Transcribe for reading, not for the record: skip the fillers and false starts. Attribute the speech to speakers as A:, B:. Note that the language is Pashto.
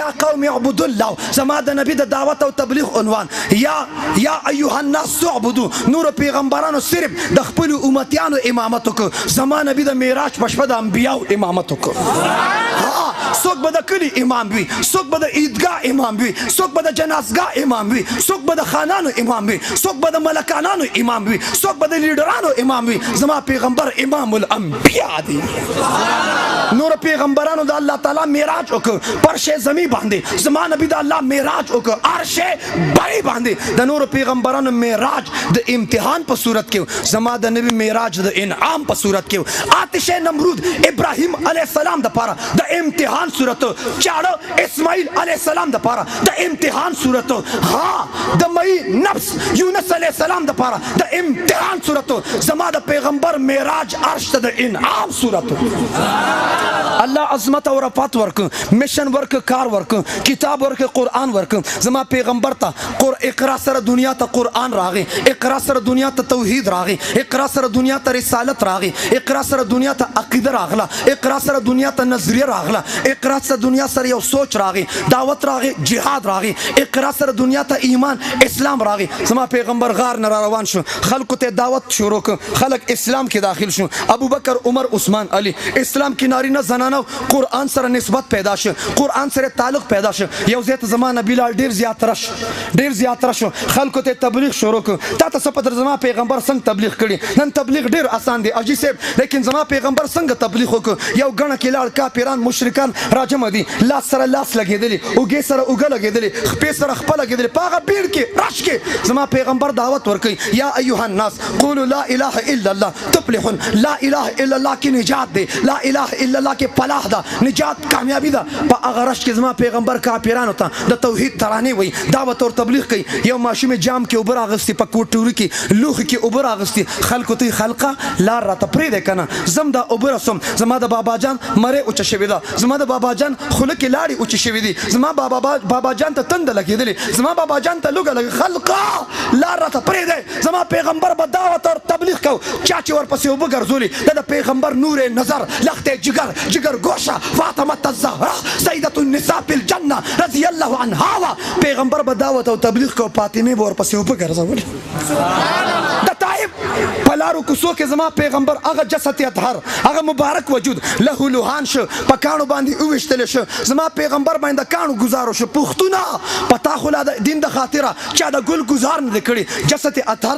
A: یا قوم اعبدوا الله زما د نبی د دعوت او تبلیغ عنوان یا ایها الناس اعبدوا نور پیغمبرانو صرف د خپل امتیانو امامت وکړه زما نبی د معراج په شپه د انبیاو امامت وکړه څوک به د کلي امام وي څوک به د عیدګاه امام وي څوک به د جنازګاه امام وي څوک به د خانانو امام وي څوک به د ملکانانو امام وي څوک به د لیډرانو امام وي زما پیغمبر امام الانبیاء دی نور پیغمبرانو د الله تعالی معراج وکړ پرش زمین باندې زما نبی د الله معراج وکړ عرش بری باندې د نور پیغمبرانو معراج د امتحان په صورت کې زما د نبی معراج د انعام په صورت کې آتش نمرود ابراهیم علیه السلام د پاره د امتحان صورت چاړه اسماعیل علیه السلام د پاره د امتحان صورت ها د مئی نفس یونس علیه السلام د پاره د امتحان صورت زما د پیغمبر معراج عرش ته د انعام صورت الله عظمت او رفعت ورک مشن ورک کار ورک کتاب ورک قرآن ورک زما پیغمبر ته اقرا سره دنیا ته قرآن راغی اقرا سره دنیا ته توحید راغی اقرا سره دنیا ته رسالت راغی اقرا سره دنیا ته عقیده راغله اقرا سره دنیا ته نظریه راغله اقرا سره دنیا سره یو سوچ راغی دعوت راغی جهاد راغی اقرا سره دنیا ته ایمان اسلام راغی زما پیغمبر غار نه روان شو خلکو ته دعوت شروع ک خلک اسلام کې داخل شو ابوبکر عمر عثمان علی اسلام کې نارینه زنانه قرآن سره نسبت پیدا شو قرآن سره تعلق پیدا شو یو ځای ته زما نبی لال ډیر زیات رش خلکو ته تبلیغ شروع ک تا ته په زما پیغمبر څنګه تبلیغ کړي نن تبلیغ ډیر آسان دی اجي صاحب لیکن زما پیغمبر څنګه تبلیغ وکړ یو غنه کې لاړ کافران مشرکان راجم دي لاس سره لاس لګیدلی اوګه سره اوګه لګیدلی خپې سره خپل لګیدلی پاغه بیر کې رش کې زما پیغمبر دعوت ورکړي یا ایها الناس قولوا لا اله الا الله تفلحون لا اله الا الله کې نجات دی لا اله الا الله کې فلاح ده نجات کامیابی ده په هغه رش کې زما پیغمبر کافرانو ته د توحید ترانه وي دعوت او تبلیغ کوي یو ماشوم جام کې اوبر اغستی په کوټوري کې لوخ کې اوبر اغستی خلکو ته خلقه لار را تپری ده کنه زم دا اوبر سم زما د بابا جان مره اوچ شوی ده زما د بابا جان خله کې لاړی اوچ شوی دي زما بابا جان ته تند لګیدلی زما بابا جان ته لګ خلقه لار را تپری ده زما پیغمبر به دعوت او تبلیغ کو چاچی ورپسې وب ګرځولي د پیغمبر نور نظر لخت جگر گوشا فاطمه الزهرا سیدة النساء فی الجنه رضی الله عنها پیغمبر به دعوت او تبلیغ کو فاطمه ورپسې وب ګرځولي د طائف پلارو کوسو کې زما پیغمبر هغه جسد اطهر هغه مبارک وجود له لوهان شو پکانو باندې اوښتل شو زما پیغمبر باندې کانو گزارو شو پختونه پتا خو د دین د خاطره چا د ګل گزار نه کړي جسد اطهر